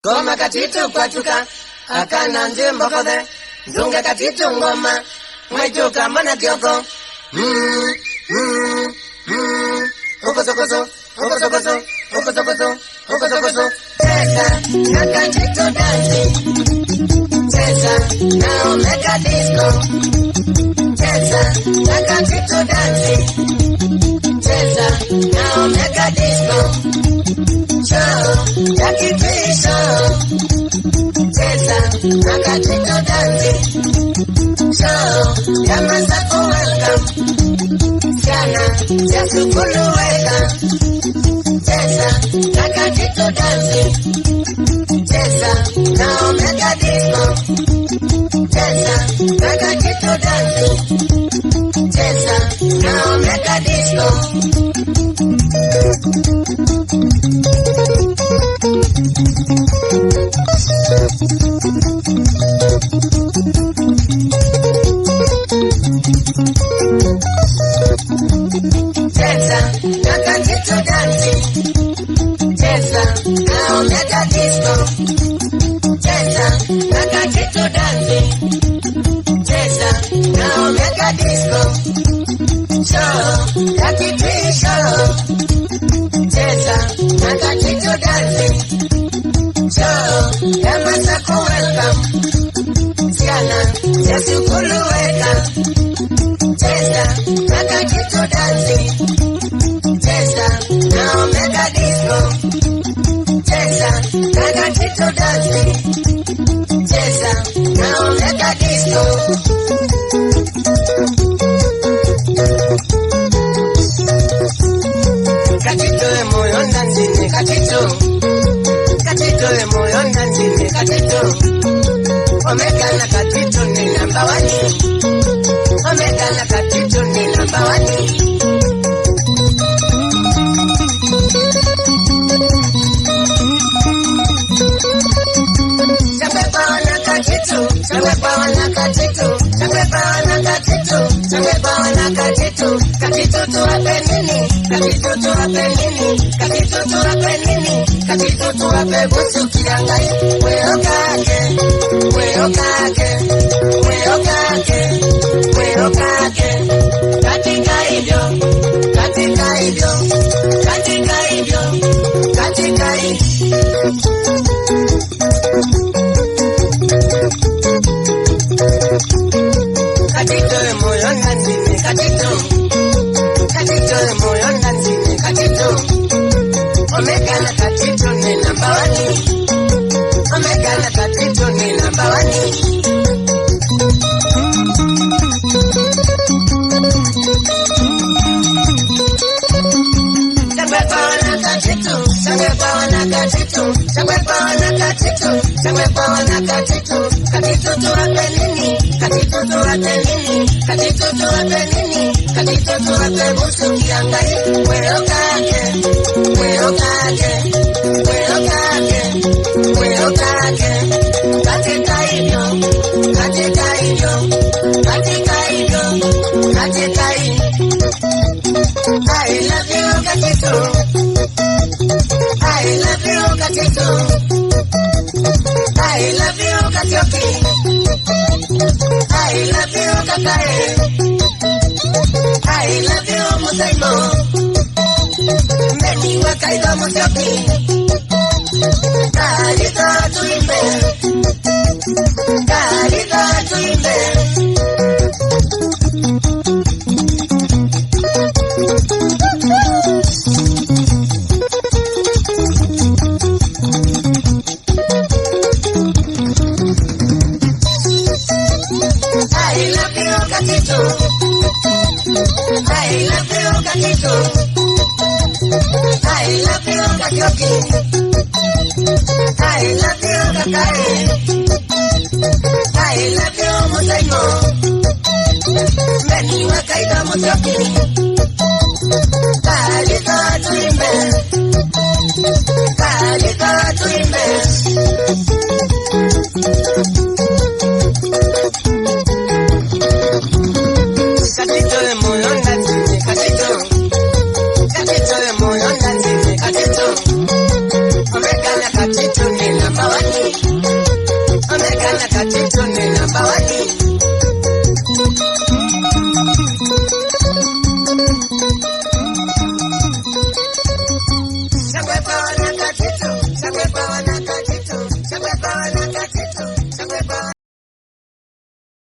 Goma katitu kwatuka, akana njembo kode, zunga katitu ngoma, mwejuka mana kioko. Okosokoso, okosokoso, okosokoso, okosokoso. Cheza, na katitu dansi. Cheza, na omega disco. Cheza, na katitu dansi. Cheza, na omega disco. Show, yakitwi show. Cheza, na katitu dansi. Show, yamasako welcome. Siana, yasukulu welcome. Cheza, na katitu dansi. Cheza, na omega disco. Cheza, na katitu dansi. Cheza, na omega disco. Cheza, na katitu dansi. Cheza, na omega disco. Cheza, na katitu dansi. Cheza, na omega disco. Show, yakitwi show. Cheza, na katitu dansi. Show, yamasako welcome. Siana, yasukulu welcome. Cheza, na katitu dansi. Cheza, na omega disco. Cheza, na katitu dansi. Cheza, na omega disco. Katitu moyo ndanzini katitu. Katitu moyo ndanzini katitu. Omega na katitu ni number one. Omega na katitu ni number one. Chakwe pawana katitu. Chakwe pawana katitu. Chakwe pawana katitu. Chakwe pawana katitu. Katitu tuwape nini? Katitu tuwape nini? Katitu tuwape nini? Katitu tuwape busu kiangai. Weo kake, weo kake, weo kake, weo kake. Katika hivyo, katika hivyo, katika hivyo, katika hivyo. Katitu moyo ndanzini katitu. Katitu moyo ndanzini katitu. Omega na katitu ni number one. Omega na katitu ni number one. Chakwe pawana katitu. Chakwe pawana katitu. Chakwe pawana katitu. Chakwe pawana katitu. Katitu tuwape nini? Katitu tuwape nini? Katitu tuwape nini? Katitu tuwape busu kiangai. Weo kake, weo kake, weo kake, weo kake. Katika hivyo, katika hivyo, katika hivyo, katika hivyo. I love you katitu. I love you katitu. I love you katioki. I love you kakae. I love you musaimo. Meni wakaido musioki. Kalito tuimbe. Kalito tuimbe. I love you katitu. I love you katitu. I love you katioki. I love you kakae. I love you musaimo. Meni wakaido musioki. Kalito tuimbe. Kalito tuimbe. Katitu moyo ndanzini katitu. Katitu moyo ndanzini katitu. Omega na katitu ni number one. katito ni namba wani.